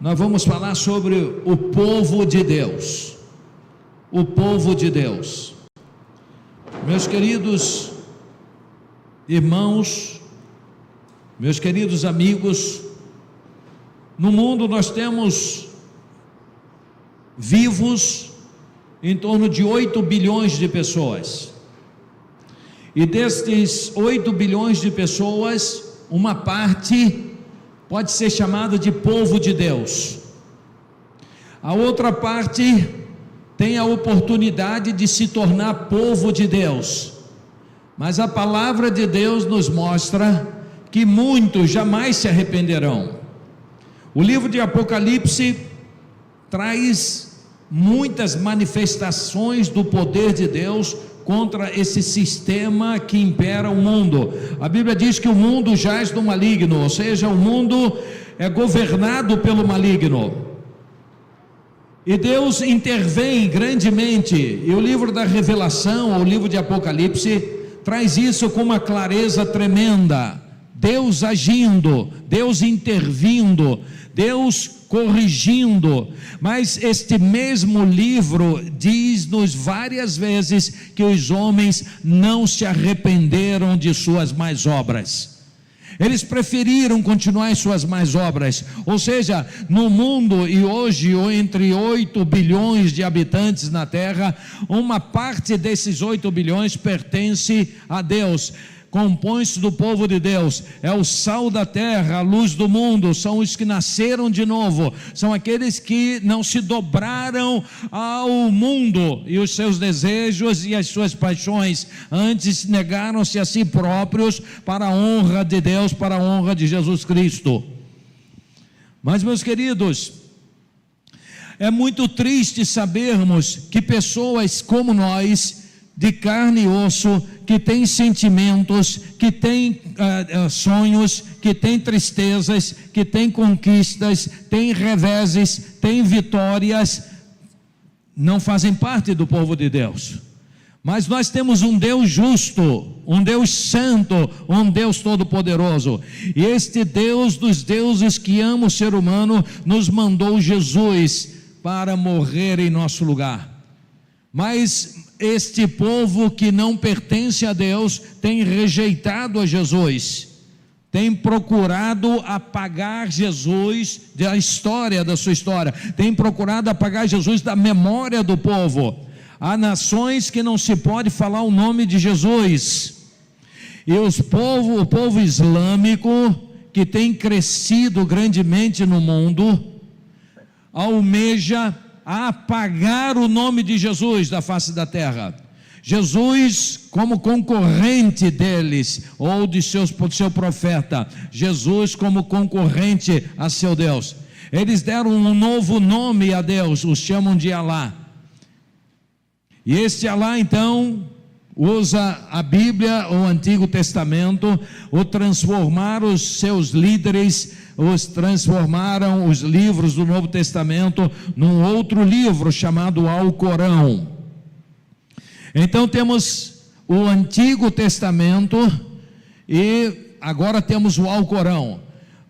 nós vamos falar sobre o povo de Deus. O povo de Deus. Meus queridos irmãos, meus queridos amigos, no mundo nós temos vivos em torno de 8 bilhões de pessoas. E destes 8 bilhões de pessoas, uma parte pode ser chamada de povo de Deus. A outra parte tem a oportunidade de se tornar povo de Deus. Mas a palavra de Deus nos mostra que muitos jamais se arrependerão. O livro de Apocalipse traz muitas manifestações do poder de Deus contra esse sistema que impera o mundo. A Bíblia diz que o mundo jaz do maligno, ou seja, o mundo é governado pelo maligno. E Deus intervém grandemente, e o livro da Revelação, o livro de Apocalipse, traz isso com uma clareza tremenda. Deus agindo, Deus intervindo, Deus corrigindo. Mas este mesmo livro diz-nos várias vezes que os homens não se arrependeram de suas más obras. Eles preferiram continuar em suas más obras. Ou seja, no mundo, e hoje entre 8 bilhões de habitantes na terra, uma parte desses 8 bilhões pertence a Deus, compõe-se do povo de Deus, é o sal da terra, a luz do mundo, são os que nasceram de novo, são aqueles que não se dobraram ao mundo e os seus desejos e as suas paixões, antes negaram-se a si próprios para a honra de Deus, para a honra de Jesus Cristo. Mas, meus queridos, é muito triste sabermos que pessoas como nós, de carne e osso, que tem sentimentos, que tem sonhos, que tem tristezas, que tem conquistas, tem reveses, tem vitórias, não fazem parte do povo de Deus. Mas nós temos um Deus justo, um Deus santo, um Deus todo-poderoso. E este Deus dos deuses que ama o ser humano nos mandou Jesus para morrer em nosso lugar. Mas este povo que não pertence a Deus tem rejeitado a Jesus, tem procurado apagar Jesus da história, da sua história, tem procurado apagar Jesus da memória do povo. Há nações que não se pode falar o nome de Jesus, e o povo islâmico, que tem crescido grandemente no mundo, almeja a apagar o nome de Jesus da face da terra. Jesus como concorrente deles, ou de seu profeta, Jesus como concorrente a seu Deus. Eles deram um novo nome a Deus, os chamam de Alá. E este Alá então usa a Bíblia, o Antigo Testamento, o transformaram os seus líderes, os transformaram os livros do Novo Testamento num outro livro chamado Alcorão. Então temos o Antigo Testamento e agora temos o Alcorão.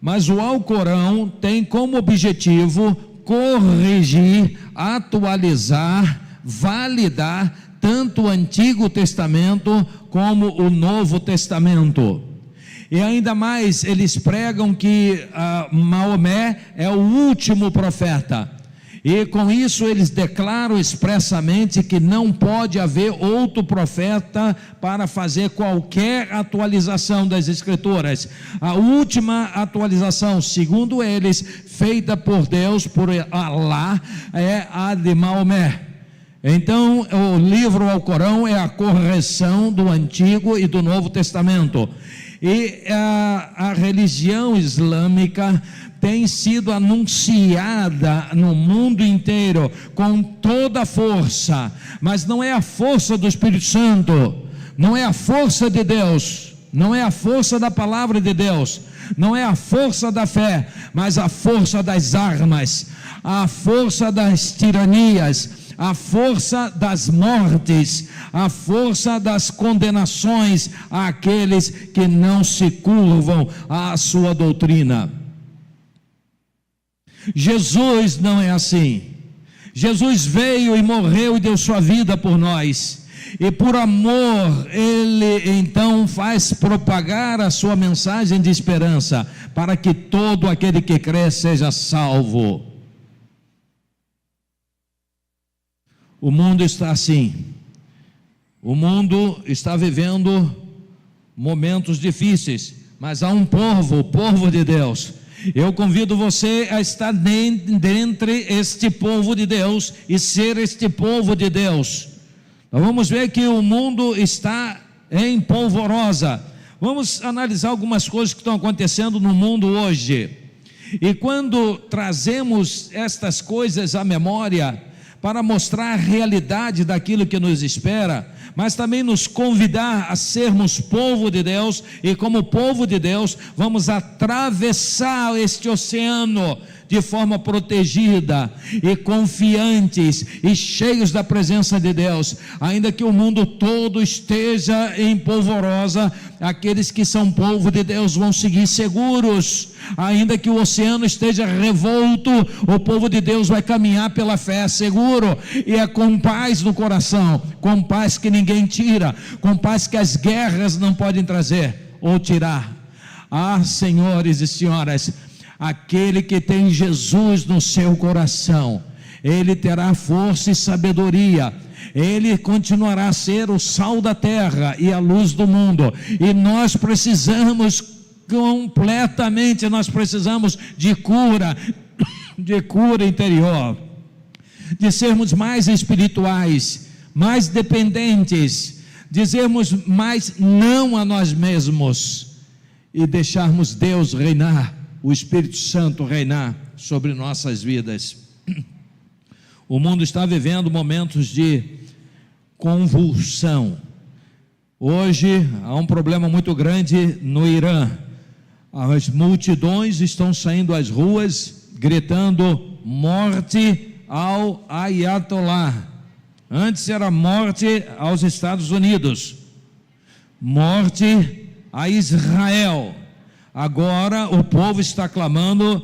Mas o Alcorão tem como objetivo corrigir, atualizar, validar tanto o Antigo Testamento como o Novo Testamento. E ainda mais, eles pregam que Maomé é o último profeta, e com isso eles declaram expressamente que não pode haver outro profeta para fazer qualquer atualização das Escrituras. A última atualização, segundo eles, feita por Deus, por Alá, é a de Maomé. Então o livro Alcorão é a correção do Antigo e do Novo Testamento. E a religião islâmica tem sido anunciada no mundo inteiro com toda a força, mas não é a força do Espírito Santo, não é a força de Deus, não é a força da palavra de Deus, não é a força da fé, mas a força das armas, a força das tiranias, a força das mortes, a força das condenações àqueles que não se curvam à sua doutrina. Jesus não é assim. Jesus veio e morreu e deu sua vida por nós, e por amor Ele então faz propagar a sua mensagem de esperança, para que todo aquele que crê seja salvo. O mundo está assim, o mundo está vivendo momentos difíceis, mas há um povo, o povo de Deus. Eu convido você a estar dentre este povo de Deus e ser este povo de Deus. Nós vamos ver que o mundo está em polvorosa. Vamos analisar algumas coisas que estão acontecendo no mundo hoje. E quando trazemos estas coisas à memória, para mostrar a realidade daquilo que nos espera, mas também nos convidar a sermos povo de Deus, e como povo de Deus, vamos atravessar este oceano de forma protegida e confiantes e cheios da presença de Deus. Ainda que o mundo todo esteja em polvorosa, aqueles que são povo de Deus vão seguir seguros. Ainda que o oceano esteja revolto, o povo de Deus vai caminhar pela fé seguro, e é com paz no coração, com paz que ninguém tira, com paz que as guerras não podem trazer ou tirar. Ah, senhores e senhoras, aquele que tem Jesus no seu coração, ele terá força e sabedoria, ele continuará a ser o sal da terra e a luz do mundo, e nós precisamos completamente, nós precisamos de cura interior, de sermos mais espirituais, mais dependentes, dizermos mais não a nós mesmos e deixarmos Deus reinar, o Espírito Santo reinar sobre nossas vidas. O mundo está vivendo momentos de convulsão. Hoje há um problema muito grande no Irã. As multidões estão saindo às ruas gritando morte ao Ayatollah. Antes era morte aos Estados Unidos, morte a Israel. Agora o povo está clamando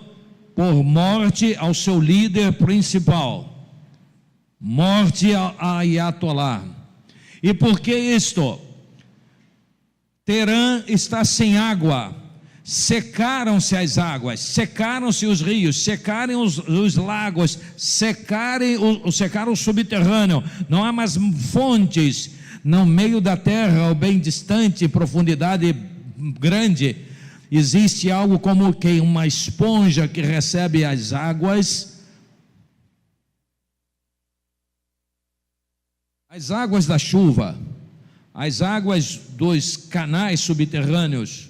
por morte ao seu líder principal, morte ao Ayatollah. E por que isto? Teherã está sem água, secaram-se as águas, secaram-se os rios, secaram os lagos, secaram o subterrâneo, não há mais fontes no meio da terra, ou bem distante, profundidade grande. Existe algo como que uma esponja que recebe as águas da chuva, as águas dos canais subterrâneos,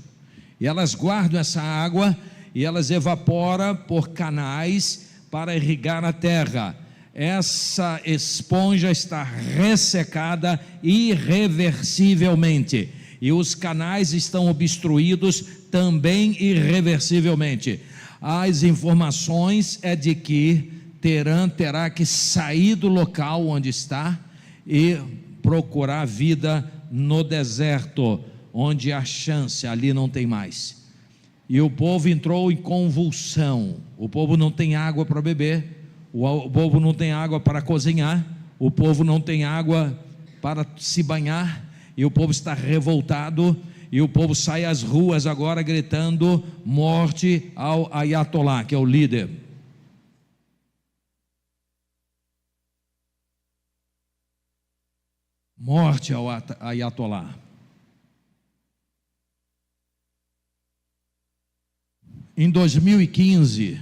e elas guardam essa água e elas evaporam por canais para irrigar a terra. Essa esponja está ressecada irreversivelmente, e os canais estão obstruídos também irreversivelmente. As informações é de que Teherã terá que sair do local onde está e procurar vida no deserto, onde há chance, ali não tem mais. E o povo entrou em convulsão. O povo não tem água para beber, o povo não tem água para cozinhar, o povo não tem água para se banhar, e o povo está revoltado, e o povo sai às ruas agora gritando morte ao Ayatollah, que é o líder. Morte ao Ayatollah. Em 2015,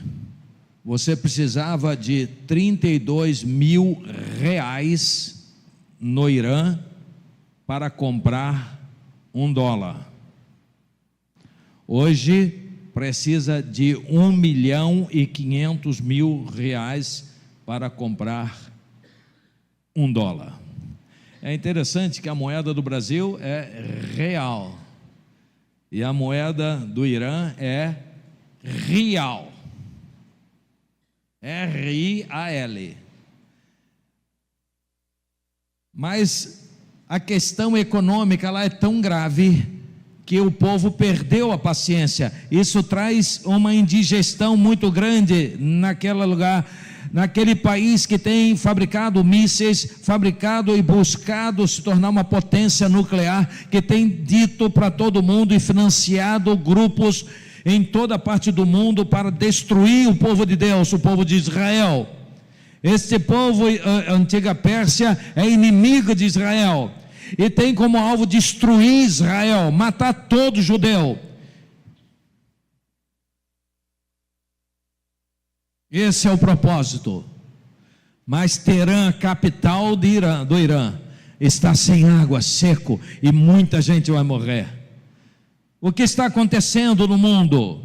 você precisava de 32 mil reais no Irã para comprar $1. Hoje precisa de 1.500.000 reais para comprar $1. É interessante que a moeda do Brasil é real e a moeda do Irã é rial, R-I-A-L. Mas a questão econômica lá é tão grave que o povo perdeu a paciência. Isso traz uma indigestão muito grande naquele lugar, naquele país que tem fabricado mísseis, fabricado e buscado se tornar uma potência nuclear, que tem dito para todo mundo e financiado grupos em toda parte do mundo para destruir o povo de Deus, o povo de Israel. Este povo, a antiga Pérsia, é inimigo de Israel e tem como alvo destruir Israel, matar todo judeu. Esse é o propósito. Mas Teherã, capital do Irã, está sem água, seco, e muita gente vai morrer. O que está acontecendo no mundo?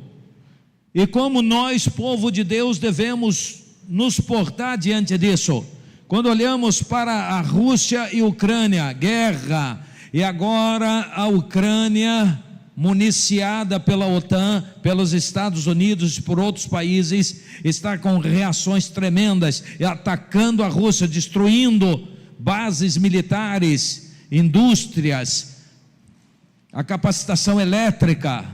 E como nós, povo de Deus, devemos nos portar diante disso? Quando olhamos para a Rússia e Ucrânia, guerra, e agora a Ucrânia municiada pela OTAN, pelos Estados Unidos e por outros países, está com reações tremendas, atacando a Rússia, destruindo bases militares, indústrias, a capacitação elétrica,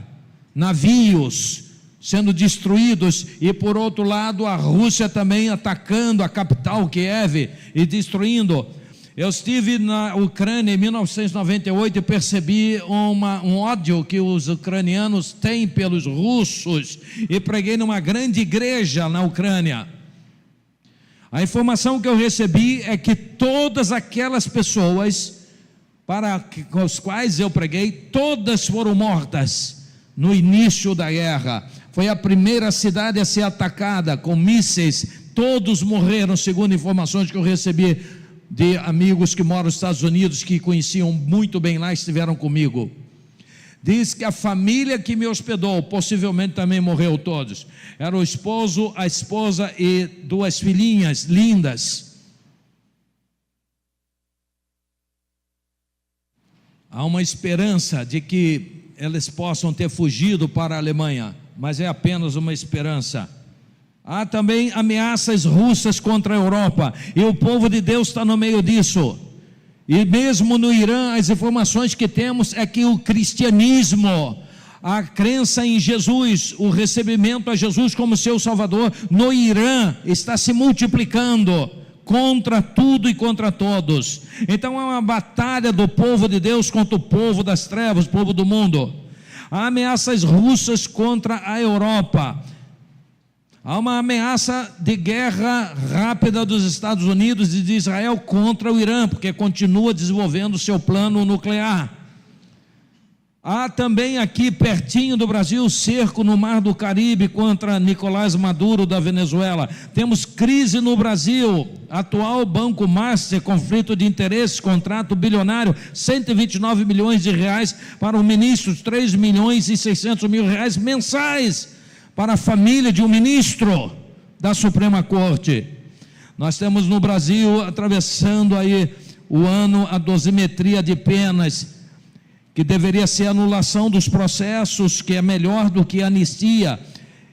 navios sendo destruídos, e por outro lado a Rússia também atacando a capital Kiev e destruindo. Eu estive na Ucrânia em 1998 e percebi um ódio que os ucranianos têm pelos russos, e preguei numa grande igreja na Ucrânia. A informação que eu recebi é que todas aquelas pessoas para as quais eu preguei, todas foram mortas no início da guerra. Foi a primeira cidade a ser atacada com mísseis, todos morreram, segundo informações que eu recebi de amigos que moram nos Estados Unidos, que conheciam muito bem lá, estiveram comigo. Diz que a família que me hospedou, possivelmente também morreu todos. Era o esposo, a esposa e 2 filhinhas lindas. Há uma esperança de que eles possam ter fugido para a Alemanha, mas é apenas uma esperança. Há também ameaças russas contra a Europa, e o povo de Deus está no meio disso. E mesmo no Irã, as informações que temos é que o cristianismo, a crença em Jesus, o recebimento a Jesus como seu Salvador, no Irã está se multiplicando contra tudo e contra todos. Então é uma batalha do povo de Deus contra o povo das trevas, o povo do mundo. Há ameaças russas contra a Europa. Há uma ameaça de guerra rápida dos Estados Unidos e de Israel contra o Irã, porque continua desenvolvendo seu plano nuclear. Há também aqui pertinho do Brasil cerco no Mar do Caribe contra Nicolás Maduro da Venezuela. Temos crise no Brasil, atual Banco Master, conflito de interesses, contrato bilionário, 129 milhões de reais para os ministros, 3 milhões e 600 mil reais mensais para a família de um ministro da Suprema Corte. Nós temos no Brasil atravessando aí o ano a dosimetria de penas, que deveria ser anulação dos processos, que é melhor do que anistia,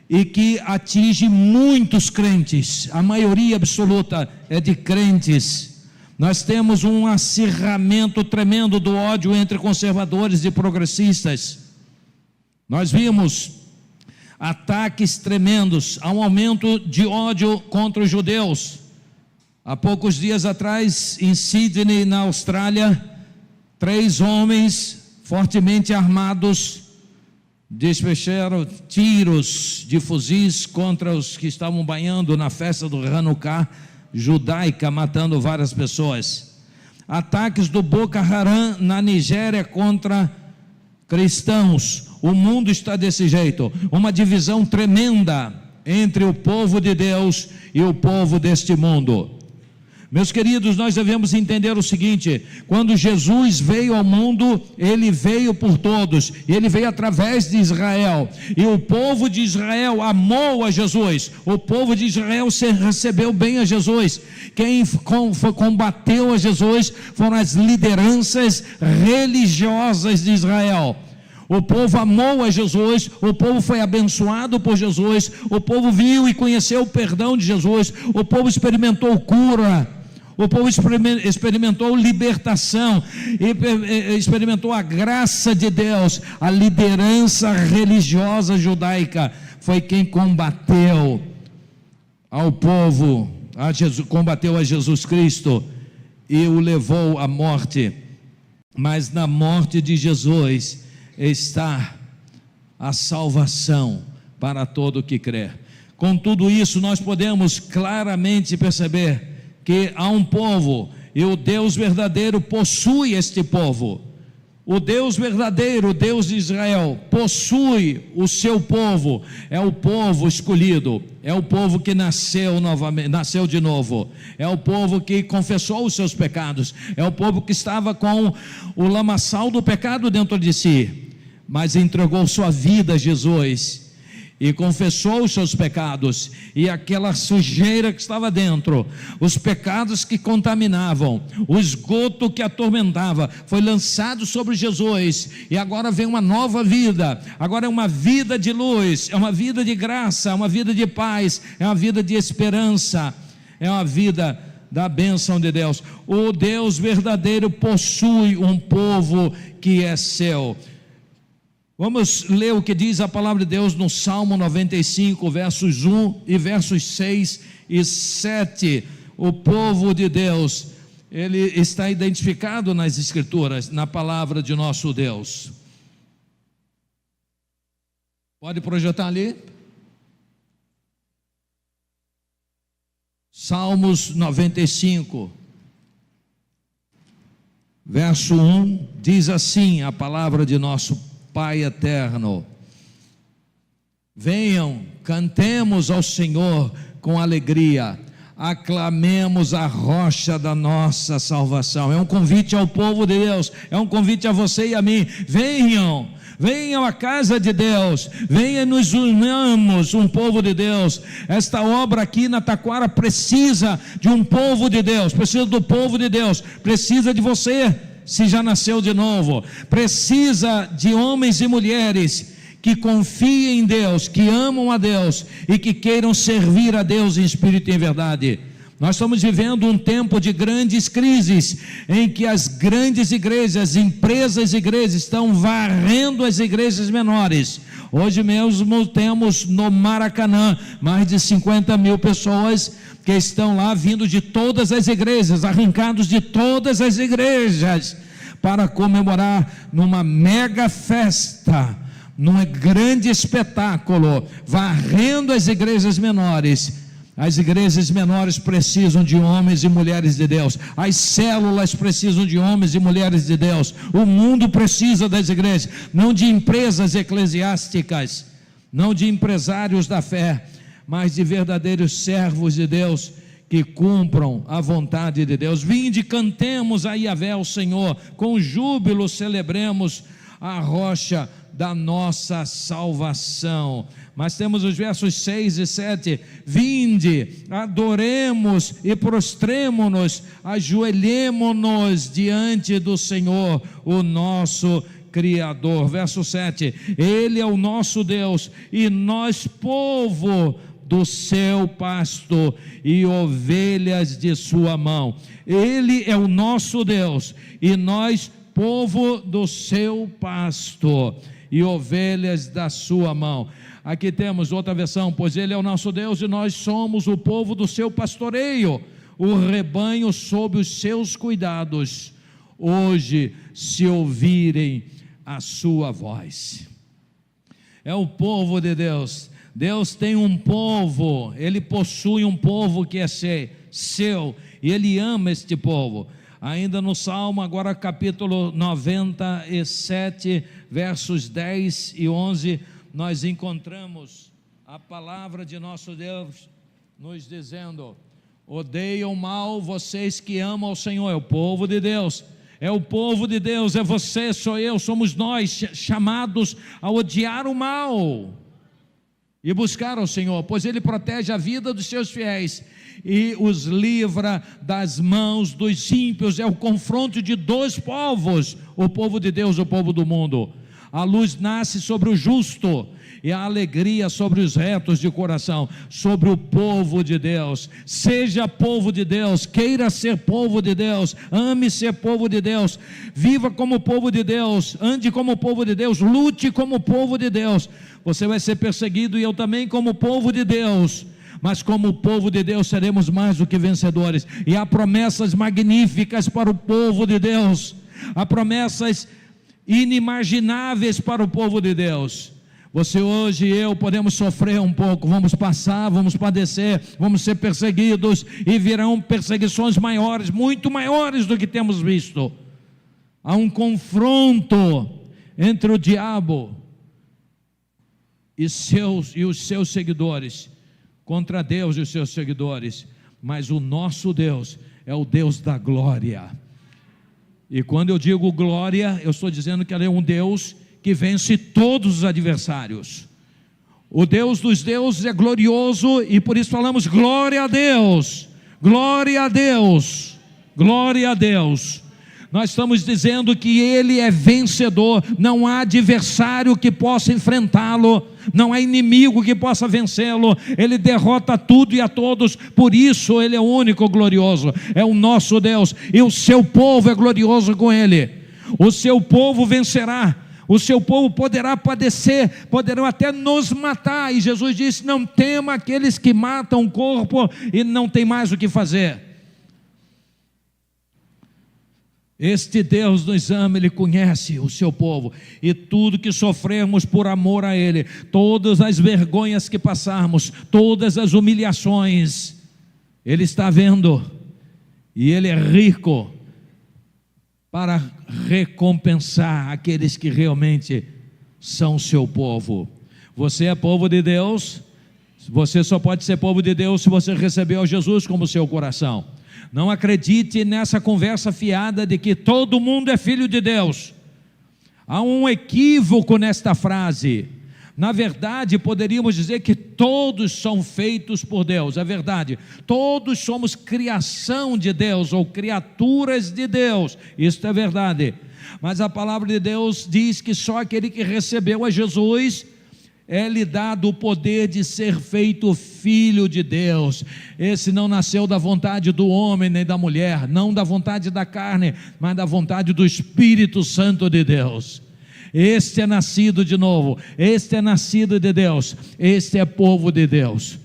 e que atinge muitos crentes, a maioria absoluta é de crentes. Nós temos um acirramento tremendo do ódio entre conservadores e progressistas. Nós vimos ataques tremendos, há um aumento de ódio contra os judeus. Há poucos dias atrás, em Sydney, na Austrália, 3 homens fortemente armados despejaram tiros de fuzis contra os que estavam banhando na festa do Hanukkah judaica, matando várias pessoas. Ataques do Boko Haram na Nigéria contra cristãos. O mundo está desse jeito, uma divisão tremenda entre o povo de Deus e o povo deste mundo. Meus queridos, nós devemos entender o seguinte: quando Jesus veio ao mundo, ele veio por todos, ele veio através de Israel, e o povo de Israel amou a Jesus, o povo de Israel recebeu bem a Jesus. Quem combateu a Jesus foram as lideranças religiosas de Israel. O povo amou a Jesus, o povo foi abençoado por Jesus, o povo viu e conheceu o perdão de Jesus, o povo experimentou cura, o povo experimentou libertação, experimentou a graça de Deus. A liderança religiosa judaica foi quem combateu ao povo, combateu a Jesus Cristo e o levou à morte. Mas na morte de Jesus está a salvação para todo que crê. Com tudo isso, nós podemos claramente perceber que há um povo, e o Deus verdadeiro possui este povo. O Deus verdadeiro, o Deus de Israel, possui o seu povo. É o povo escolhido, é o povo que nasceu novamente, nasceu de novo, é o povo que confessou os seus pecados, é o povo que estava com o lamaçal do pecado dentro de si, mas entregou sua vida a Jesus e confessou os seus pecados, e aquela sujeira que estava dentro, os pecados que contaminavam, o esgoto que atormentava, foi lançado sobre Jesus, e agora vem uma nova vida. Agora é uma vida de luz, é uma vida de graça, é uma vida de paz, é uma vida de esperança, é uma vida da bênção de Deus. O Deus verdadeiro possui um povo que é seu. Vamos ler o que diz a palavra de Deus no Salmo 95, versos 1 e versos 6 e 7. O povo de Deus, ele está identificado nas Escrituras, na palavra de nosso Deus. Pode projetar ali? Salmos 95, verso 1, diz assim a palavra de nosso Pai eterno: venham, cantemos ao Senhor com alegria, aclamemos a rocha da nossa salvação. É um convite ao povo de Deus, é um convite a você e a mim. Venham à casa de Deus, venham, nos unamos, um povo de Deus. Esta obra aqui na Taquara precisa de um povo de Deus, precisa do povo de Deus, precisa de você, se já nasceu de novo, precisa de homens e mulheres que confiem em Deus, que amam a Deus e que queiram servir a Deus em espírito e em verdade. Nós estamos vivendo um tempo de grandes crises, em que as grandes igrejas, empresas e igrejas estão varrendo as igrejas menores. Hoje mesmo temos no Maracanã mais de 50 mil pessoas que estão lá, vindo de todas as igrejas, arrancados de todas as igrejas, para comemorar numa mega festa, num grande espetáculo, varrendo as igrejas menores. As igrejas menores precisam de homens e mulheres de Deus, as células precisam de homens e mulheres de Deus, o mundo precisa das igrejas, não de empresas eclesiásticas, não de empresários da fé, mas de verdadeiros servos de Deus, que cumpram a vontade de Deus. Vinde, cantemos a Yahvé, o Senhor, com júbilo celebremos a rocha da nossa salvação. Mas temos os versos 6 e 7, vinde, adoremos e prostremo-nos, ajoelhemo-nos diante do Senhor, o nosso Criador. Verso 7, Ele é o nosso Deus, e nós povo do seu pasto e ovelhas de sua mão. Ele é o nosso Deus, e nós povo do seu pasto e ovelhas da sua mão. Aqui temos outra versão, pois Ele é o nosso Deus e nós somos o povo do seu pastoreio, o rebanho sob os seus cuidados. Hoje, se ouvirem a sua voz. É o povo de Deus. Deus tem um povo, Ele possui um povo que é seu, e Ele ama este povo. Ainda no Salmo, agora capítulo 97, versos 10 e 11, nós encontramos a palavra de nosso Deus nos dizendo: odeiam mal vocês que amam ao Senhor. É o povo de Deus, é o povo de Deus, é você, sou eu, somos nós chamados a odiar o mal e buscar ao Senhor, pois Ele protege a vida dos seus fiéis e os livra das mãos dos ímpios. É o confronto de dois povos, o povo de Deus e o povo do mundo. A luz nasce sobre o justo e a alegria sobre os retos de coração, sobre o povo de Deus. Seja povo de Deus, queira ser povo de Deus, ame ser povo de Deus, viva como povo de Deus, ande como povo de Deus, lute como povo de Deus. Você vai ser perseguido e eu também, como povo de Deus, mas como povo de Deus seremos mais do que vencedores. E há promessas magníficas para o povo de Deus, há promessas inimagináveis para o povo de Deus. Você hoje e eu podemos sofrer um pouco, vamos passar, vamos padecer, vamos ser perseguidos, e virão perseguições maiores, muito maiores do que temos visto. Há um confronto entre o diabo e os seus seguidores, contra Deus e os seus seguidores, mas o nosso Deus é o Deus da glória. E quando eu digo glória, eu estou dizendo que Ele é um Deus que vence todos os adversários. O Deus dos deuses é glorioso, e por isso falamos glória a Deus, glória a Deus, glória a Deus. Nós estamos dizendo que Ele é vencedor, não há adversário que possa enfrentá-lo, não há inimigo que possa vencê-lo. Ele derrota tudo e a todos, por isso Ele é o único glorioso, é o nosso Deus, e o seu povo é glorioso com Ele. O seu povo vencerá, o seu povo poderá padecer, poderão até nos matar, e Jesus disse: não tema aqueles que matam o corpo e não tem mais o que fazer. Este Deus nos ama, Ele conhece o seu povo, e tudo que sofremos por amor a Ele, todas as vergonhas que passarmos, todas as humilhações, Ele está vendo, e Ele é rico para recompensar aqueles que realmente são seu povo. Você é povo de Deus, você só pode ser povo de Deus se você recebeu Jesus como seu coração. Não acredite nessa conversa fiada de que todo mundo é filho de Deus. Há um equívoco nesta frase. Na verdade, poderíamos dizer que todos são feitos por Deus. É verdade, todos somos criação de Deus, ou criaturas de Deus. Isso é verdade. Mas a palavra de Deus diz que só aquele que recebeu a Jesus é-lhe dado o poder de ser feito filho de Deus. Esse não nasceu da vontade do homem nem da mulher, não da vontade da carne, mas da vontade do Espírito Santo de Deus. Este é nascido de novo, este é nascido de Deus, este é povo de Deus.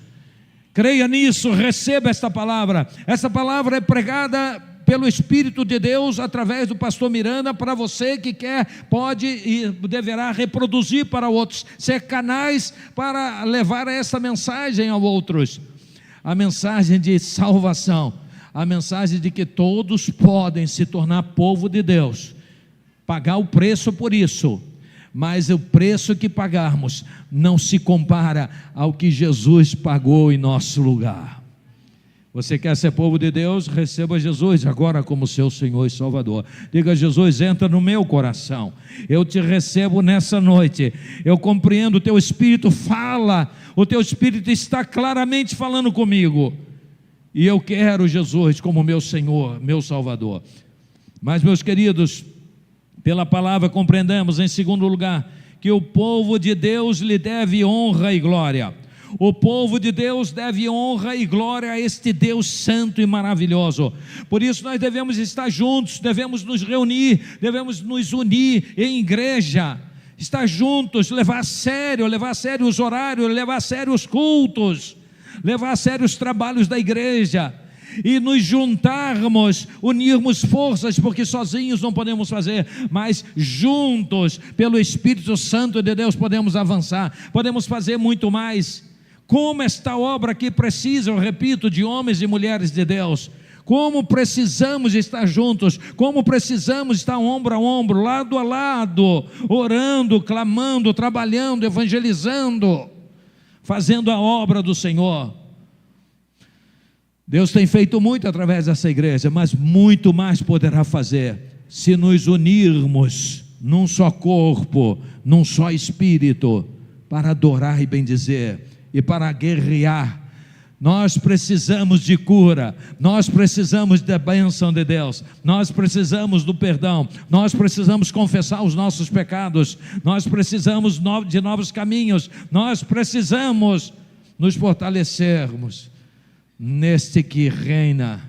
Creia nisso, receba esta palavra. Essa palavra é pregada pelo Espírito de Deus, através do pastor Miranda, para você que quer, pode e deverá reproduzir para outros, ser canais para levar essa mensagem a outros, a mensagem de salvação, a mensagem de que todos podem se tornar povo de Deus, pagar o preço por isso, mas o preço que pagarmos não se compara ao que Jesus pagou em nosso lugar. Você quer ser povo de Deus? Receba Jesus agora como seu Senhor e Salvador. Diga: Jesus, entra no meu coração, eu te recebo nessa noite, eu compreendo, o teu Espírito fala, o teu Espírito está claramente falando comigo, e eu quero Jesus como meu Senhor, meu Salvador. Mas, meus queridos, pela palavra compreendemos, em segundo lugar, que o povo de Deus lhe deve honra e glória. O povo de Deus deve honra e glória a este Deus santo e maravilhoso. Por isso nós devemos estar juntos, devemos nos reunir, devemos nos unir em igreja, estar juntos, levar a sério os horários, levar a sério os cultos, levar a sério os trabalhos da igreja, e nos juntarmos, unirmos forças, porque sozinhos não podemos fazer, mas juntos, pelo Espírito Santo de Deus, podemos avançar, podemos fazer muito mais. Como esta obra aqui precisa, eu repito, de homens e mulheres de Deus. Como precisamos estar juntos, como precisamos estar ombro a ombro, lado a lado, orando, clamando, trabalhando, evangelizando, fazendo a obra do Senhor. Deus tem feito muito através dessa igreja, mas muito mais poderá fazer se nos unirmos num só corpo, num só espírito, para adorar e bendizer, e para guerrear Nós precisamos de cura, nós precisamos da bênção de Deus, nós precisamos do perdão, nós precisamos confessar os nossos pecados, nós precisamos de novos caminhos, nós precisamos nos fortalecermos neste que reina.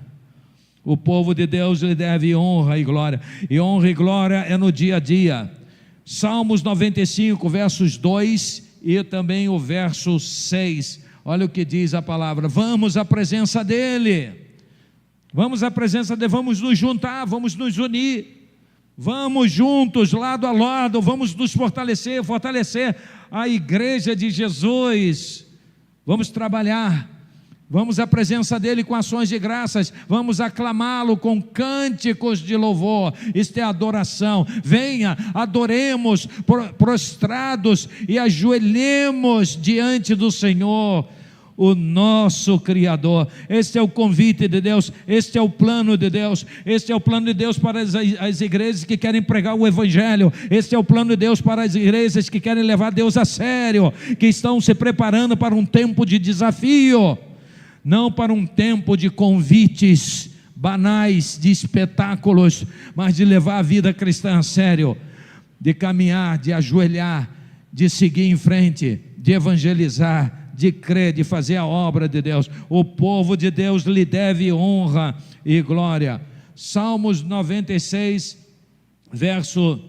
O povo de Deus lhe deve honra e glória é no dia a dia. Salmos 95, versos 2 e também o verso 6, olha o que diz a palavra: vamos à presença dEle, vamos à presença dEle, vamos nos juntar, vamos nos unir, vamos juntos, lado a lado, vamos nos fortalecer a igreja de Jesus, vamos trabalhar, vamos à presença dEle com ações de graças, vamos aclamá-lo com cânticos de louvor. Isto é adoração. Venha, adoremos prostrados e ajoelhemos diante do Senhor, o nosso Criador. Este é o convite de Deus, este é o plano de Deus, este é o plano de Deus para as igrejas que querem pregar o Evangelho, este é o plano de Deus para as igrejas que querem levar Deus a sério, que estão se preparando para um tempo de desafio, não para um tempo de convites banais, de espetáculos, mas de levar a vida cristã a sério, de caminhar, de ajoelhar, de seguir em frente, de evangelizar, de crer, de fazer a obra de Deus. O povo de Deus lhe deve honra e glória. Salmos 96, verso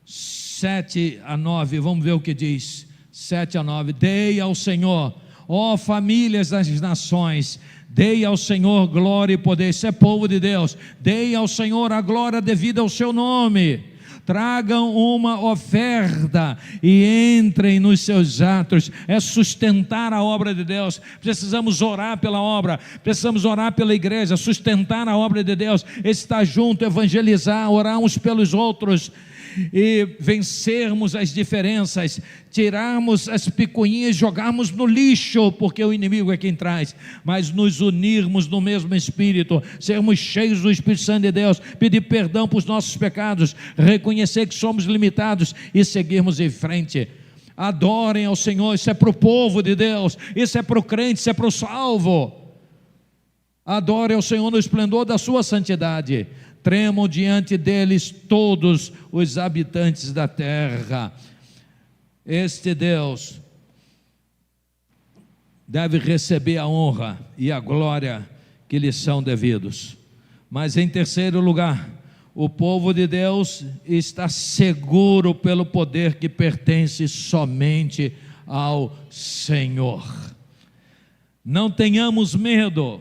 7 a 9, vamos ver o que diz, 7 a 9, dei ao Senhor, ó famílias das nações, dei ao Senhor glória e poder. Isso é povo de Deus. Dei ao Senhor a glória devida ao seu nome. Tragam uma oferta e entrem nos seus atos. É sustentar a obra de Deus. Precisamos orar pela obra, precisamos orar pela igreja, sustentar a obra de Deus, estar junto, evangelizar, orar uns pelos outros e vencermos as diferenças, tirarmos as picuinhas, jogarmos no lixo, porque o inimigo é quem traz, mas nos unirmos no mesmo Espírito, sermos cheios do Espírito Santo de Deus, pedir perdão por os nossos pecados, reconhecer que somos limitados e seguirmos em frente. Adorem ao Senhor. Isso é para o povo de Deus, isso é para o crente, isso é para o salvo. Adorem ao Senhor no esplendor da sua santidade. Tremam diante deles todos os habitantes da terra. Este Deus deve receber a honra e a glória que lhe são devidos. Mas em terceiro lugar, o povo de Deus está seguro pelo poder que pertence somente ao Senhor. Não tenhamos medo.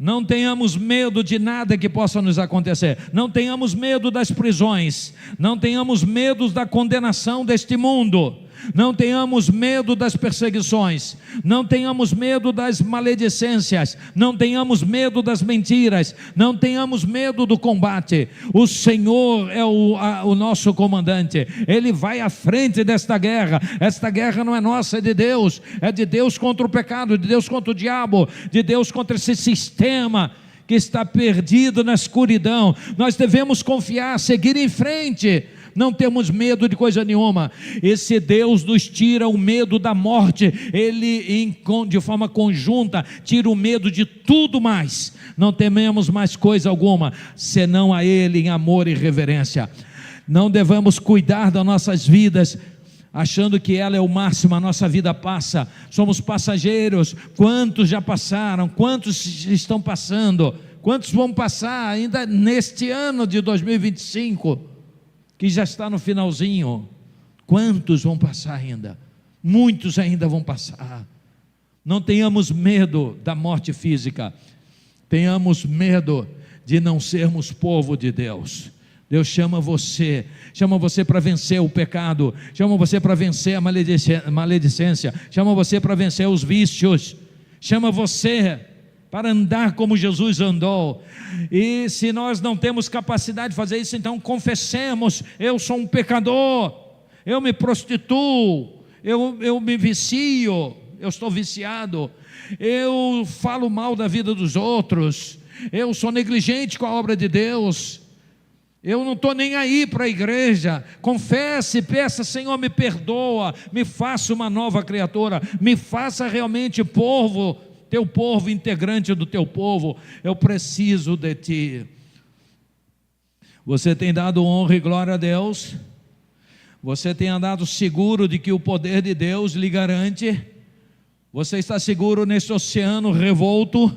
Não tenhamos medo de nada que possa nos acontecer, não tenhamos medo das prisões, não tenhamos medo da condenação deste mundo, não tenhamos medo das perseguições, não tenhamos medo das maledicências, não tenhamos medo das mentiras, não tenhamos medo do combate. O Senhor é o nosso comandante, Ele vai à frente desta guerra. Esta guerra não é nossa, é de Deus contra o pecado, de Deus contra o diabo, de Deus contra esse sistema que está perdido na escuridão. Nós devemos confiar, seguir em frente, não temos medo de coisa nenhuma. Esse Deus nos tira o medo da morte, Ele de forma conjunta tira o medo de tudo mais. Não tememos mais coisa alguma, senão a Ele em amor e reverência. Não devemos cuidar das nossas vidas achando que ela é o máximo. A nossa vida passa, somos passageiros. Quantos já passaram? Quantos estão passando? Quantos vão passar ainda neste ano de 2025? Que já está no finalzinho? Quantos vão passar ainda? Muitos ainda vão passar. Não tenhamos medo da morte física, tenhamos medo de não sermos povo de Deus. Deus chama você para vencer o pecado, chama você para vencer a maledicência, chama você para vencer os vícios, chama você para andar como Jesus andou. E se nós não temos capacidade de fazer isso, então confessemos: eu sou um pecador, eu me prostituo, eu me vicio, eu estou viciado, eu falo mal da vida dos outros, eu sou negligente com a obra de Deus, eu não estou nem aí para a igreja. Confesse, peça: Senhor, me perdoa, me faça uma nova criatura, me faça realmente povo teu povo, integrante do teu povo, eu preciso de ti. Você tem dado honra e glória a Deus? Você tem andado seguro de que o poder de Deus lhe garante? Você está seguro neste oceano revolto,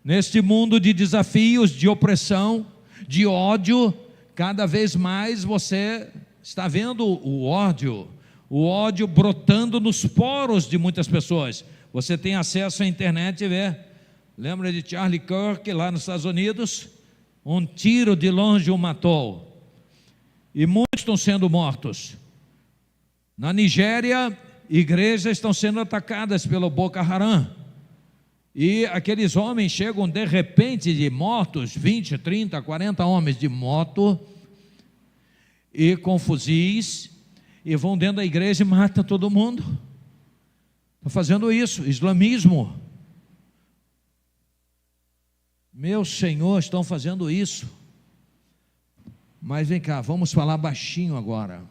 neste mundo de desafios, de opressão, de ódio? Cada vez mais você está vendo o ódio brotando nos poros de muitas pessoas. Você tem acesso à internet e vê. Lembra de Charlie Kirk lá nos Estados Unidos? Um tiro de longe o matou. E muitos estão sendo mortos. Na Nigéria, igrejas estão sendo atacadas pelo Boko Haram. E aqueles homens chegam de repente de motos, 20, 30, 40 homens de moto, e com fuzis, e vão dentro da igreja e matam todo mundo. Estão fazendo isso, islamismo. Meu Senhor, estão fazendo isso. Mas vem cá, vamos falar baixinho agora.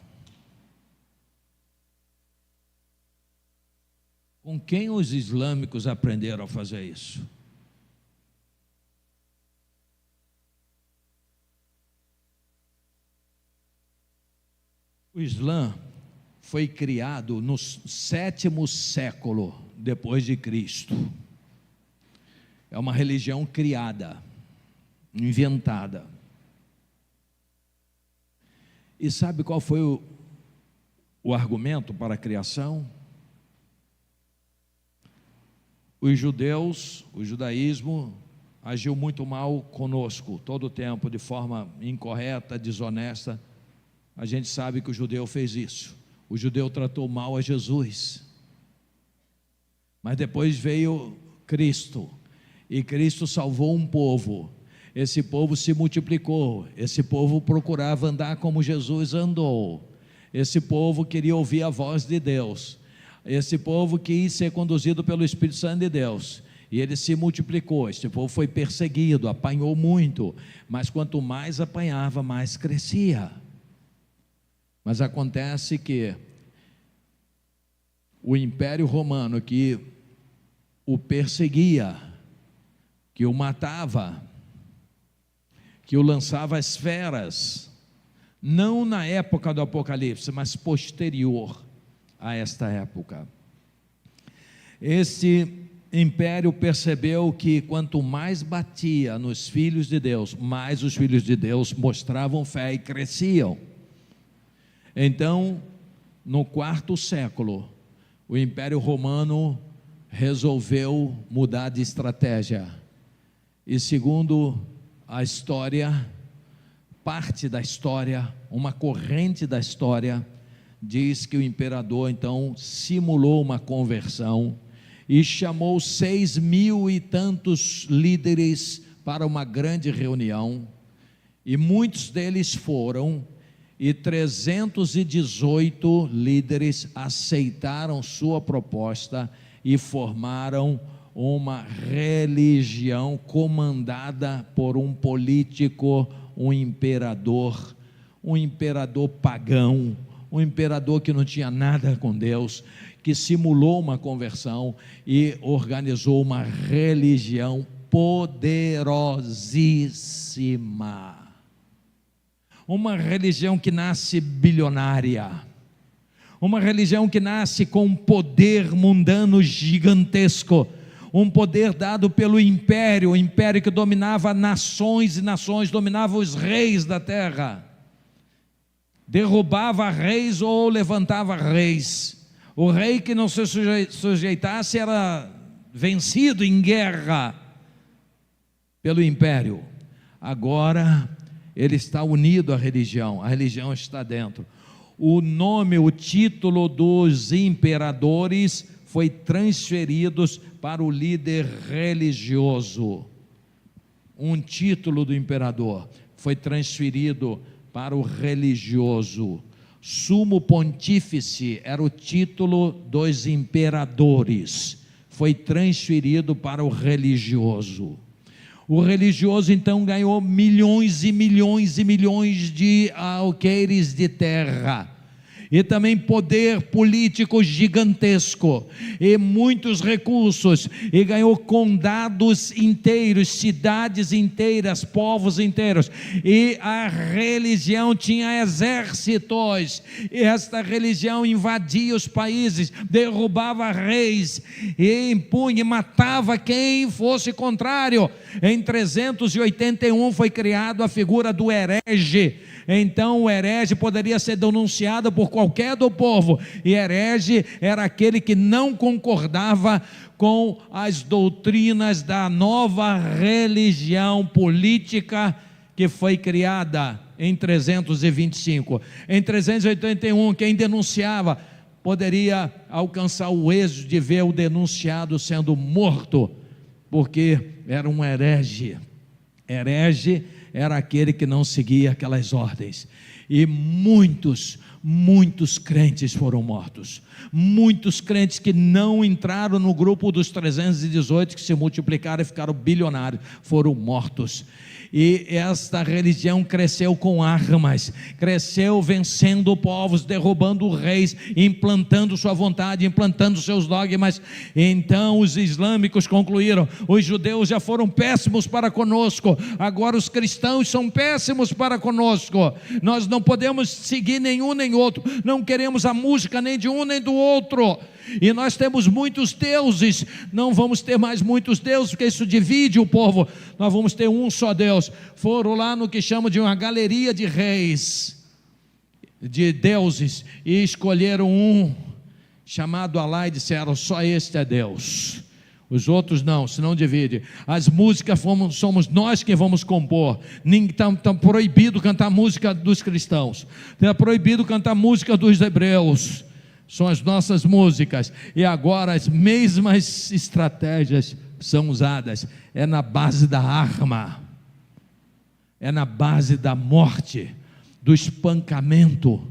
Com quem os islâmicos aprenderam a fazer isso? O Islã foi criado no 7º século depois de Cristo. É uma religião criada, inventada. E sabe qual foi o argumento para a criação? Os judeus, o judaísmo agiu muito mal conosco, todo o tempo, de forma incorreta, desonesta. A gente sabe que o judeu fez isso. O judeu tratou mal a Jesus. Mas depois veio Cristo, e Cristo salvou um povo. Esse povo se multiplicou, esse povo procurava andar como Jesus andou, esse povo queria ouvir a voz de Deus, esse povo quis ser conduzido pelo Espírito Santo de Deus, e ele se multiplicou. Esse povo foi perseguido, apanhou muito, mas quanto mais apanhava, mais crescia. Mas acontece que o Império Romano, que o perseguia, que o matava, que o lançava às feras, não na época do Apocalipse, mas posterior a esta época. Esse império percebeu que quanto mais batia nos filhos de Deus, mais os filhos de Deus mostravam fé e cresciam. Então, no 4º século, o Império Romano resolveu mudar de estratégia. E segundo a história, parte da história, uma corrente da história, diz que o imperador então simulou uma conversão e chamou 6.000 e tantos líderes para uma grande reunião, e muitos deles foram, e 318 líderes aceitaram sua proposta e formaram uma religião comandada por um político, um imperador pagão, um imperador que não tinha nada com Deus, que simulou uma conversão e organizou uma religião poderosíssima. Uma religião que nasce bilionária, uma religião que nasce com um poder mundano gigantesco, um poder dado pelo império, o império que dominava nações e nações, dominava os reis da terra, derrubava reis ou levantava reis. O rei que não se sujeitasse era vencido em guerra pelo império. Agora ele está unido à religião, a religião está dentro. O nome, o título dos imperadores foi transferido para o líder religioso. Um título do imperador foi transferido para o religioso. Sumo pontífice era o título dos imperadores, foi transferido para o religioso. O religioso então ganhou milhões e milhões e milhões de alqueires de terra, e também poder político gigantesco, e muitos recursos, e ganhou condados inteiros, cidades inteiras, povos inteiros, e a religião tinha exércitos, e esta religião invadia os países, derrubava reis, e impunha e matava quem fosse contrário. Em 381 foi criada a figura do herege. Então o herege poderia ser denunciado por qualquer do povo, e herege era aquele que não concordava com as doutrinas da nova religião política que foi criada em 325. Em 381, quem denunciava poderia alcançar o êxito de ver o denunciado sendo morto, porque era um herege. Herege era aquele que não seguia aquelas ordens, e muitos crentes foram mortos, muitos crentes que não entraram no grupo dos 318, que se multiplicaram e ficaram bilionários, foram mortos. E esta religião cresceu com armas, cresceu vencendo povos, derrubando reis, implantando sua vontade, implantando seus dogmas. Então os islâmicos concluíram: os judeus já foram péssimos para conosco, agora os cristãos são péssimos para conosco, nós não podemos seguir nenhum nem outro, não queremos a música nem de um nem do outro, e nós temos muitos deuses, não vamos ter mais muitos deuses, porque isso divide o povo, nós vamos ter um só Deus. Foram lá no que chamam de uma galeria de reis, de deuses, e escolheram um chamado Alá e disseram: só este é Deus, os outros não, senão divide. As músicas somos nós que vamos compor. Está proibido cantar música dos cristãos, está proibido cantar música dos hebreus, são as nossas músicas. E agora as mesmas estratégias são usadas, é na base da arma, é na base da morte, do espancamento,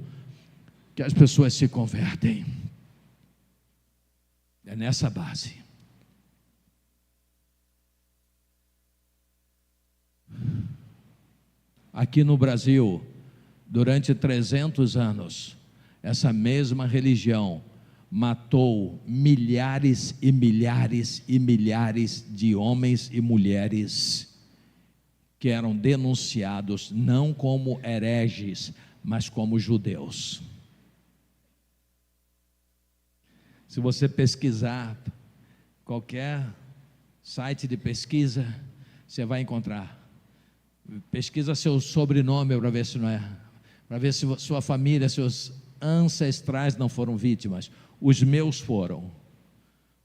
que as pessoas se convertem. É nessa base. Aqui no Brasil, durante 300 anos, essa mesma religião matou milhares e milhares e milhares de homens e mulheres que eram denunciados não como hereges, mas como judeus. Se você pesquisar qualquer site de pesquisa, você vai encontrar. Pesquisa seu sobrenome para ver se não é, para ver se sua família, seus ancestrais não foram vítimas. Os meus foram.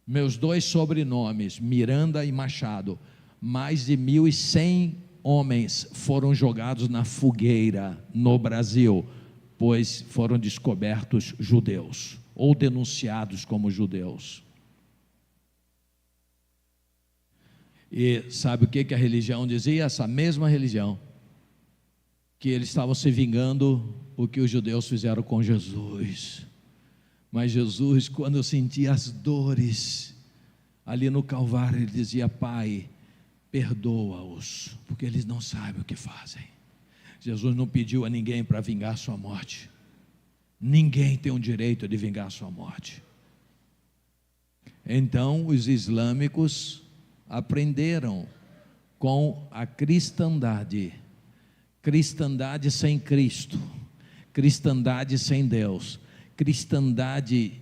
Meus 2 sobrenomes, Miranda e Machado, mais de 1.100 homens foram jogados na fogueira no Brasil, pois foram descobertos judeus, ou denunciados como judeus. E sabe o que a religião dizia? Essa mesma religião, que eles estavam se vingando o que os judeus fizeram com Jesus. Mas Jesus, quando sentia as dores ali no Calvário, ele dizia: Pai, perdoa-os, porque eles não sabem o que fazem. Jesus não pediu a ninguém para vingar sua morte. Ninguém tem o direito de vingar sua morte. Então os islâmicos aprenderam com a cristandade, cristandade sem Cristo, cristandade sem Deus, cristandade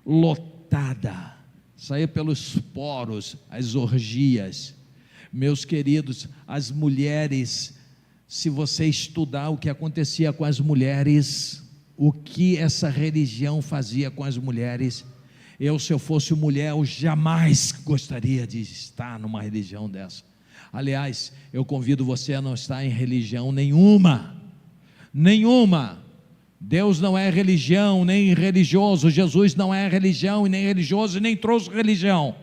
lotada, saía pelos poros, as orgias. Meus queridos, as mulheres, se você estudar o que acontecia com as mulheres, o que essa religião fazia com as mulheres, se eu fosse mulher, eu jamais gostaria de estar numa religião dessa. Aliás, eu convido você a não estar em religião nenhuma. Deus não é religião, nem religioso. Jesus não é religião e nem religioso, e nem trouxe religião.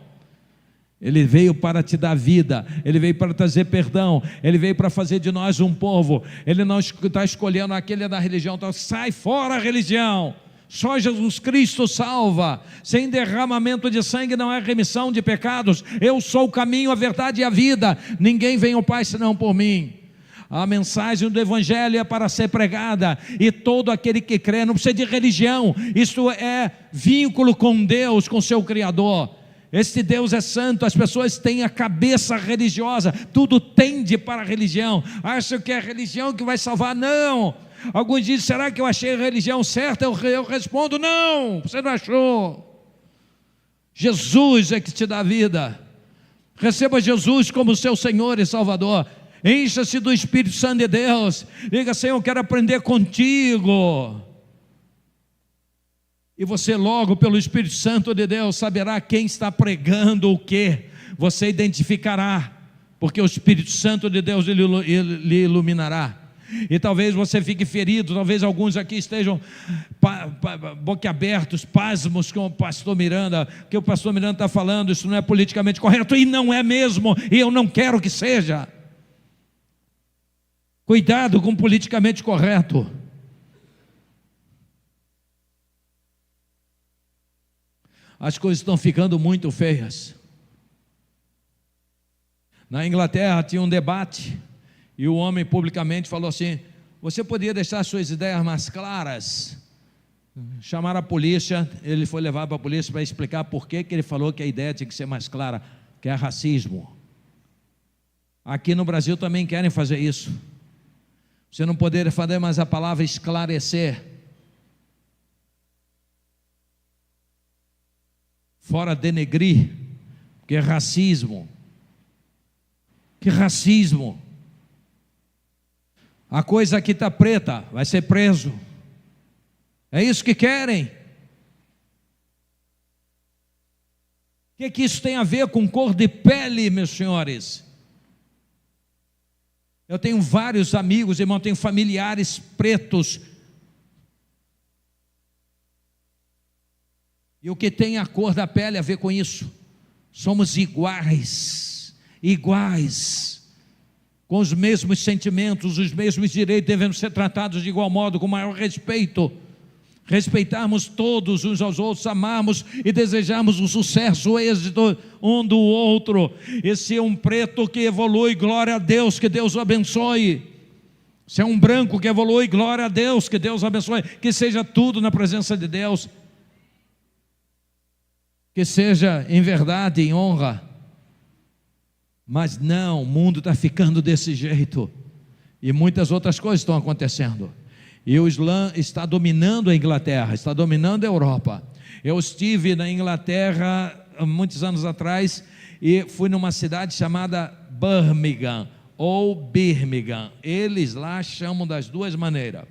Ele veio para te dar vida, Ele veio para trazer perdão, Ele veio para fazer de nós um povo. Ele não está escolhendo aquele da religião, então sai fora a religião. Só Jesus Cristo salva. Sem derramamento de sangue não há remissão de pecados. Eu sou o caminho, a verdade e a vida. Ninguém vem ao Pai senão por mim. A mensagem do Evangelho é para ser pregada, e todo aquele que crê não precisa de religião, isto é vínculo com Deus, com seu Criador. Este Deus é santo. As pessoas têm a cabeça religiosa, tudo tende para a religião, acham que é a religião que vai salvar. Não. Alguns dizem: será que eu achei a religião certa? Eu respondo: não, você não achou. Jesus é que te dá vida. Receba Jesus como seu Senhor e Salvador. Encha-se do Espírito Santo de Deus. Diga: Senhor, eu quero aprender contigo. E você logo, pelo Espírito Santo de Deus, saberá quem está pregando o quê. Você identificará, porque o Espírito Santo de Deus lhe iluminará. E talvez você fique ferido, talvez alguns aqui estejam boquiabertos, pasmos com o pastor Miranda, que o pastor Miranda está falando, isso não é politicamente correto, e não é mesmo, e eu não quero que seja. Cuidado com o politicamente correto. As coisas estão ficando muito feias. Na Inglaterra tinha um debate, e o homem publicamente falou assim: você poderia deixar suas ideias mais claras? Chamaram a polícia, ele foi levado para a polícia para explicar por que ele falou que a ideia tinha que ser mais clara, que é racismo. Aqui no Brasil também querem fazer isso. Você não poderia fazer mais a palavra esclarecer. Fora denegrir, porque é racismo. Que racismo. A coisa aqui está preta, vai ser preso. É isso que querem. O que isso tem a ver com cor de pele, meus senhores? Eu tenho vários amigos, irmão, tenho familiares pretos. E o que tem a cor da pele a ver com isso? Somos iguais, com os mesmos sentimentos, os mesmos direitos, devemos ser tratados de igual modo, com maior respeito. Respeitarmos todos uns aos outros, amarmos e desejarmos o sucesso, o êxito um do outro. E se é um preto que evolui, glória a Deus, que Deus o abençoe. Se é um branco que evolui, glória a Deus, que Deus o abençoe. Que seja tudo na presença de Deus, que seja em verdade, em honra. Mas não, o mundo está ficando desse jeito, e muitas outras coisas estão acontecendo. E o Islã está dominando a Inglaterra, está dominando a Europa. Eu estive na Inglaterra há muitos anos atrás, e fui numa cidade chamada Birmingham, ou Birmingham. Eles lá chamam das duas maneiras,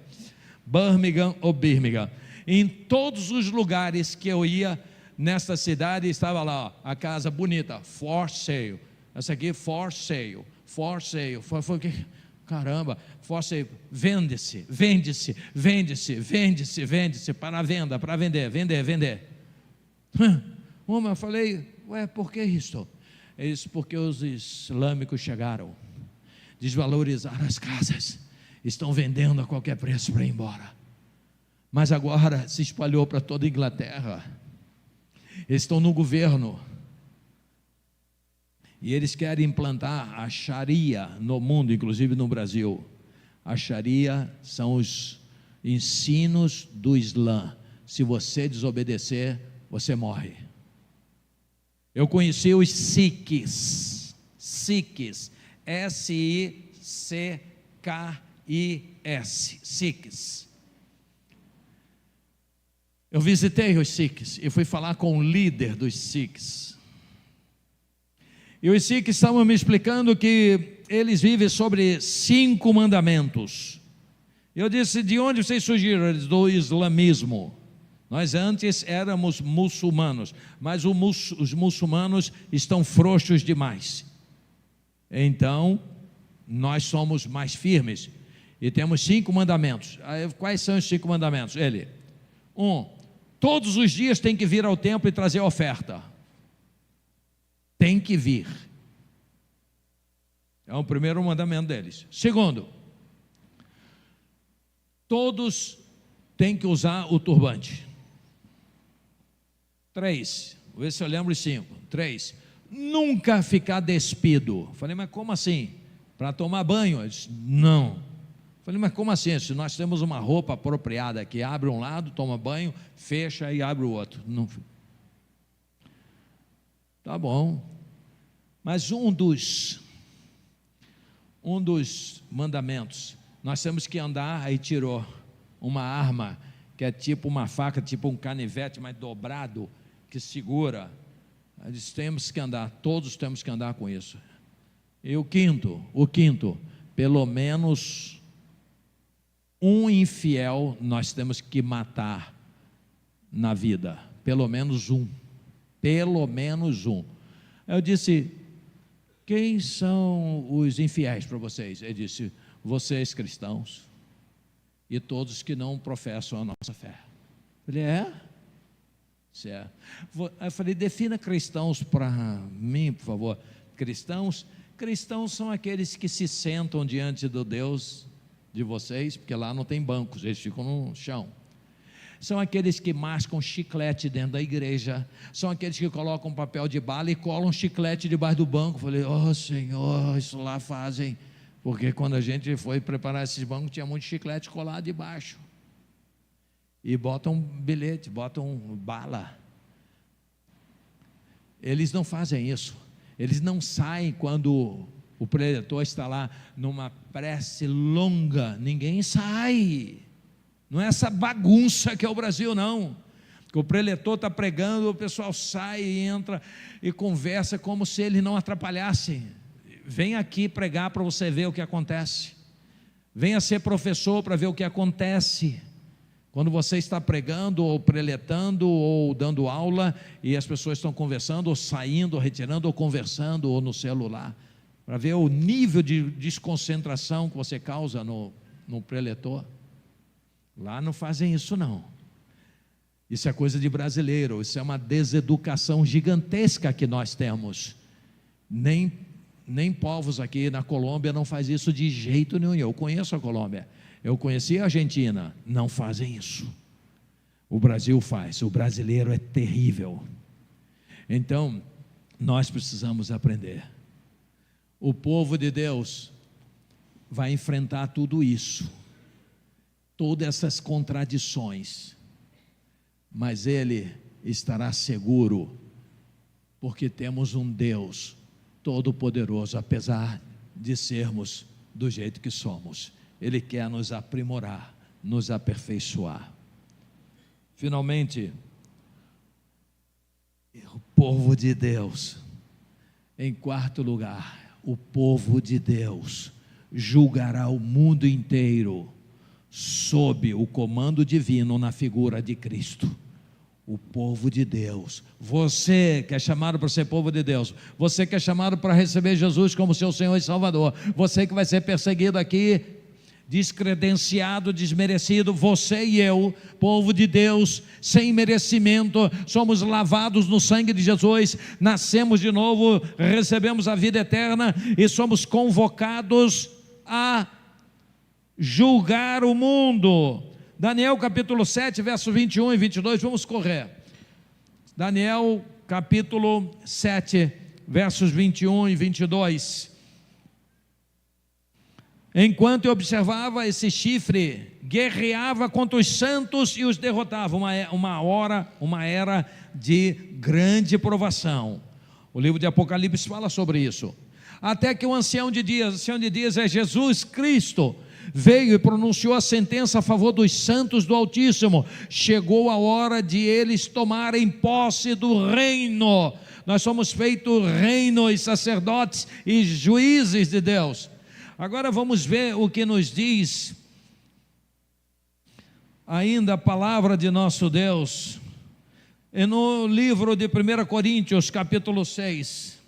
Birmingham ou Birmingham. Em todos os lugares que eu ia nesta cidade, estava lá, ó, a casa bonita, for sale. Essa aqui, for sale, for sale. Foi o que? Caramba, for sale, vende-se, vende-se, vende-se, vende-se, vende-se, para venda, para vender, vender, vender. Eu falei: ué, por que isso? É isso porque os islâmicos chegaram, desvalorizaram as casas, estão vendendo a qualquer preço para ir embora. Mas agora se espalhou para toda a Inglaterra. Eles estão no governo, e eles querem implantar a Sharia no mundo, inclusive no Brasil. A Sharia são os ensinos do Islã. Se você desobedecer, você morre. Eu conheci os Sikhs, S-I-C-K-I-S, Sikhs. Eu visitei os Sikhs e fui falar com o líder dos Sikhs. E os Sikhs estavam me explicando que eles vivem sobre 5 mandamentos. Eu disse: de onde vocês surgiram? Eles: do islamismo. Nós antes éramos muçulmanos, mas os muçulmanos estão frouxos demais. Então, nós somos mais firmes. E temos 5 mandamentos. Quais são os 5 mandamentos? 1, todos os dias tem que vir ao templo e trazer oferta. Tem que vir. É o primeiro mandamento deles. 2, todos têm que usar o turbante. 3, vou ver se eu lembro os 5. 3, nunca ficar despido. Falei: mas como assim? para tomar banho. Eu disse, não. Falei, mas como assim? Se nós temos uma roupa apropriada aqui, abre um lado, toma banho, fecha e abre o outro. Não. Tá bom. Mas um dos mandamentos, nós temos que andar, aí tirou uma arma, que é tipo uma faca, tipo um canivete, mas dobrado, que segura. Aí disse, temos que andar, todos temos que andar com isso. E o quinto, pelo menos um infiel nós temos que matar na vida, pelo menos um. Eu disse, quem são os infiéis para vocês? Ele disse, vocês cristãos e todos que não professam a nossa fé. Eu falei, certo. Eu falei, defina cristãos para mim, por favor. Cristãos são aqueles que se sentam diante do Deus de vocês, porque lá não tem bancos, eles ficam no chão. São aqueles que mascam chiclete dentro da igreja, são aqueles que colocam papel de bala e colam chiclete debaixo do banco. Eu falei, Senhor, isso lá fazem, porque quando a gente foi preparar esses bancos, tinha muito chiclete colado debaixo, e botam bilhete, botam bala. Eles não fazem isso, eles não saem quando o preletor está lá numa prece longa, ninguém sai. Não é essa bagunça que é o Brasil, não. O preletor está pregando, o pessoal sai e entra e conversa como se ele não atrapalhasse. Vem aqui pregar para você ver o que acontece. Venha ser professor para ver o que acontece. Quando você está pregando, ou preletando, ou dando aula, e as pessoas estão conversando, ou saindo, ou retirando, ou conversando, ou no celular, para ver o nível de desconcentração que você causa no preletor. Lá não fazem isso, não. Isso é coisa de brasileiro, isso é uma deseducação gigantesca que nós temos. Nem povos aqui na Colômbia não faz isso de jeito nenhum. Eu conheço a Colômbia, eu conheci a Argentina, não fazem isso. O Brasil faz, o brasileiro é terrível. Então, nós precisamos aprender. O povo de Deus vai enfrentar tudo isso, todas essas contradições, mas ele estará seguro, porque temos um Deus todo-poderoso, apesar de sermos do jeito que somos. Ele quer nos aprimorar, nos aperfeiçoar. Finalmente, o povo de Deus, em quarto lugar, o povo de Deus julgará o mundo inteiro sob o comando divino na figura de Cristo. O povo de Deus, você que é chamado para ser povo de Deus, você que é chamado para receber Jesus como seu Senhor e Salvador, você que vai ser perseguido aqui, descredenciado, desmerecido, você e eu, povo de Deus, sem merecimento, somos lavados no sangue de Jesus, nascemos de novo, recebemos a vida eterna e somos convocados a julgar o mundo. Daniel capítulo 7, versos 21 e 22, vamos correr. Daniel capítulo 7, versos 21 e 22. Enquanto eu observava, esse chifre guerreava contra os santos e os derrotava. Uma era de grande provação. O livro de Apocalipse fala sobre isso. Até que o ancião de dias é Jesus Cristo, veio e pronunciou a sentença a favor dos santos do Altíssimo. Chegou a hora de eles tomarem posse do reino. Nós somos feitos reino e sacerdotes e juízes de Deus. Agora vamos ver o que nos diz ainda a palavra de nosso Deus, no livro de 1 Coríntios capítulo 6,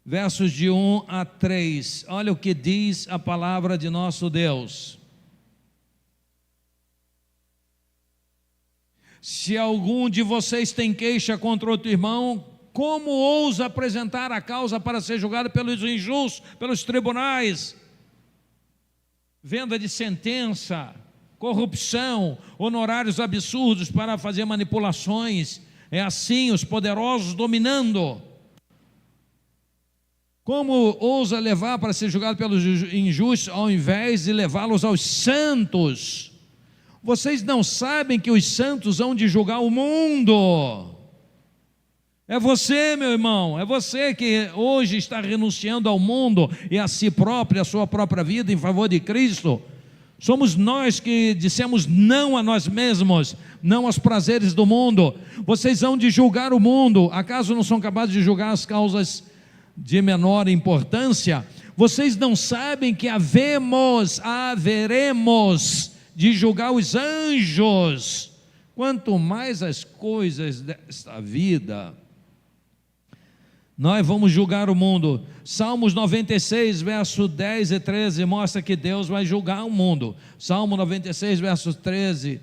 versos de 1 a 3, olha o que diz a palavra de nosso Deus. Se algum de vocês tem queixa contra outro irmão, como ousa apresentar a causa para ser julgado pelos injustos, pelos tribunais? Venda de sentença, corrupção, honorários absurdos para fazer manipulações, é assim, os poderosos dominando. Como ousa levar para ser julgado pelos injustos, ao invés de levá-los aos santos? Vocês não sabem que os santos hão de julgar o mundo? É você, meu irmão, é você que hoje está renunciando ao mundo e a si próprio, a sua própria vida em favor de Cristo. Somos nós que dissemos não a nós mesmos, não aos prazeres do mundo. Vocês hão de julgar o mundo. Acaso não são capazes de julgar as causas de menor importância? Vocês não sabem que haveremos de julgar os anjos, quanto mais as coisas desta vida. Nós vamos julgar o mundo. Salmos 96, verso 10 e 13 mostra que Deus vai julgar o mundo. Salmo 96, verso 13.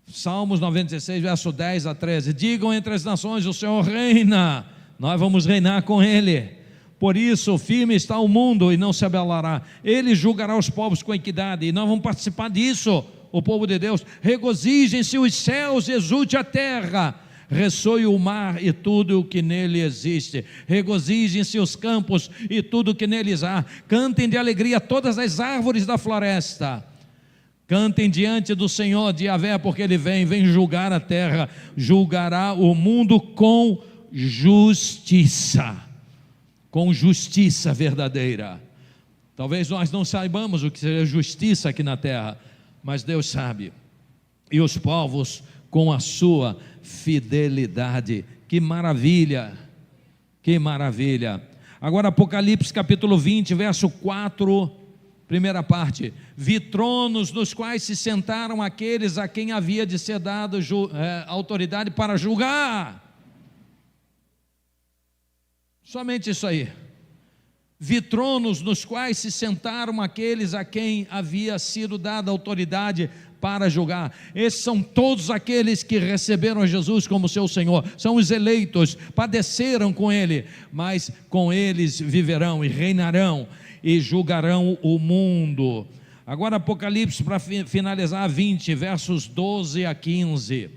Salmos 96, verso 10 a 13. Digam entre as nações: o Senhor reina. Nós vamos reinar com Ele. Por isso, firme está o mundo e não se abalará. Ele julgará os povos com equidade, e nós vamos participar disso, o povo de Deus. Regozijem-se os céus, exulte a terra, ressoe o mar e tudo o que nele existe. Regozijem-se os campos e tudo o que neles há. Cantem de alegria todas as árvores da floresta. Cantem diante do Senhor, de Yahvé, porque Ele vem julgar a terra, julgará o mundo com justiça. Com justiça verdadeira. Talvez nós não saibamos o que seja justiça aqui na terra, mas Deus sabe. E os povos com a sua fidelidade. Que maravilha, que maravilha. Agora Apocalipse capítulo 20, verso 4, primeira parte. Vi tronos nos quais se sentaram aqueles a quem havia de ser dado autoridade para julgar. Somente isso aí. Vi tronos nos quais se sentaram aqueles a quem havia sido dada autoridade para julgar. Esses são todos aqueles que receberam Jesus como seu Senhor. São os eleitos, padeceram com Ele, mas com eles viverão e reinarão e julgarão o mundo. Agora Apocalipse, para finalizar, 20, versos 12 a 15.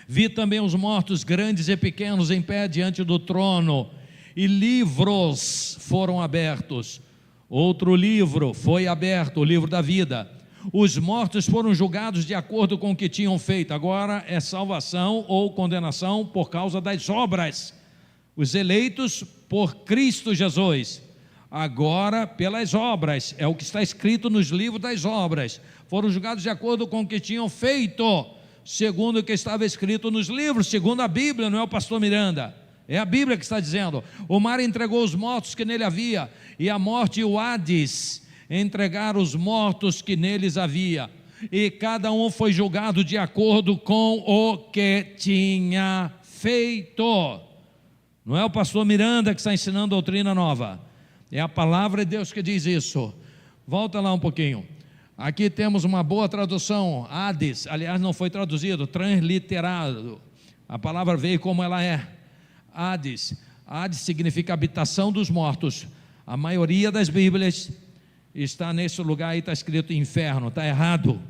Vi também os mortos, grandes e pequenos, em pé diante do trono, e livros foram abertos. Outro livro foi aberto, o livro da vida. Os mortos foram julgados de acordo com o que tinham feito. Agora é salvação ou condenação por causa das obras. Os eleitos por Cristo Jesus, agora pelas obras, é o que está escrito nos livros das obras. Foram julgados de acordo com o que tinham feito, segundo o que estava escrito nos livros, segundo a Bíblia, não é o pastor Miranda. É a Bíblia que está dizendo. O mar entregou os mortos que nele havia, e a morte e o Hades entregaram os mortos que neles havia, e cada um foi julgado de acordo com o que tinha feito. Não é o pastor Miranda que está ensinando doutrina nova, é a palavra de Deus que diz isso. Volta lá um pouquinho. Aqui temos uma boa tradução, Hades, aliás não foi traduzido, transliterado. A palavra veio como ela é. Hades significa habitação dos mortos. A maioria das Bíblias está nesse lugar aí, está escrito inferno. Está errado,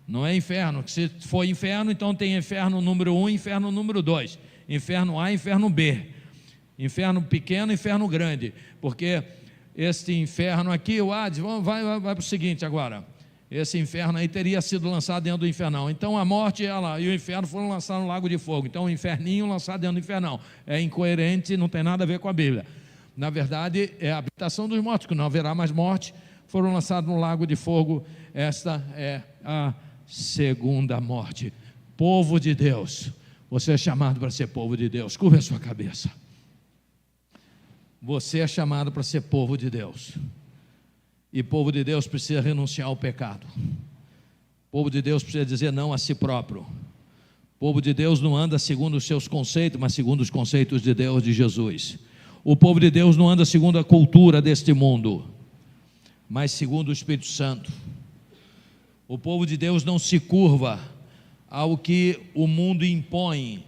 não é inferno. Se for inferno, então tem inferno número 1, inferno número 2, inferno A, inferno B, inferno pequeno, inferno grande, porque este inferno aqui, o Hades, vai para o seguinte agora. Esse inferno aí teria sido lançado dentro do infernal. Então a morte e o inferno foram lançados no lago de fogo. Então o inferninho lançado dentro do infernal. É incoerente, não tem nada a ver com a Bíblia. Na verdade é a habitação dos mortos, que não haverá mais morte. Foram lançados no lago de fogo. Esta é a segunda morte. Povo de Deus, você é chamado para ser povo de Deus. Curva a sua cabeça. Você é chamado para ser povo de Deus. E povo de Deus precisa renunciar ao pecado. Povo de Deus precisa dizer não a si próprio. Povo de Deus não anda segundo os seus conceitos, mas segundo os conceitos de Deus, de Jesus. O povo de Deus não anda segundo a cultura deste mundo, mas segundo o Espírito Santo. O povo de Deus não se curva ao que o mundo impõe,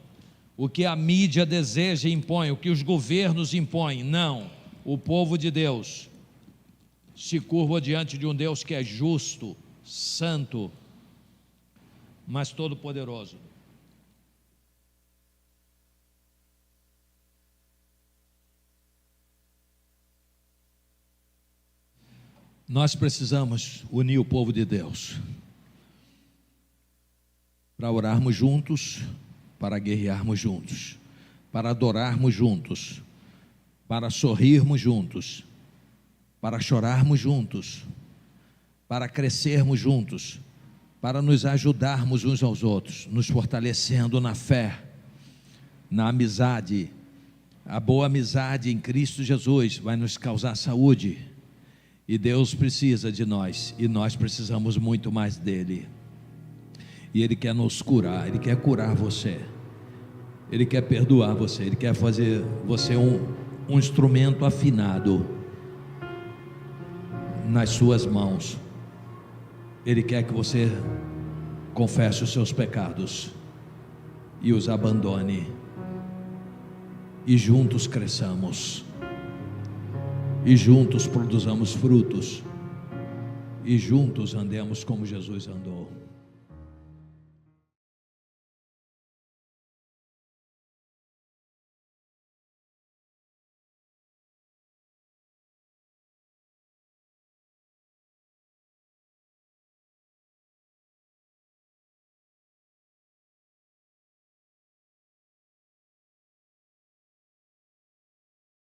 o que a mídia deseja e impõe, o que os governos impõem. Não, o povo de Deus se curva diante de um Deus que é justo, santo, mas todo-poderoso. Nós precisamos unir o povo de Deus para orarmos juntos, para guerrearmos juntos, para adorarmos juntos, para sorrirmos juntos, para chorarmos juntos, para crescermos juntos, para nos ajudarmos uns aos outros, nos fortalecendo na fé, na amizade. A boa amizade em Cristo Jesus vai nos causar saúde, e Deus precisa de nós, e nós precisamos muito mais dele. E Ele quer nos curar, Ele quer curar você, Ele quer perdoar você, Ele quer fazer você um instrumento afinado nas suas mãos. Ele quer que você confesse os seus pecados e os abandone, e juntos cresçamos, e juntos produzamos frutos, e juntos andemos como Jesus andou.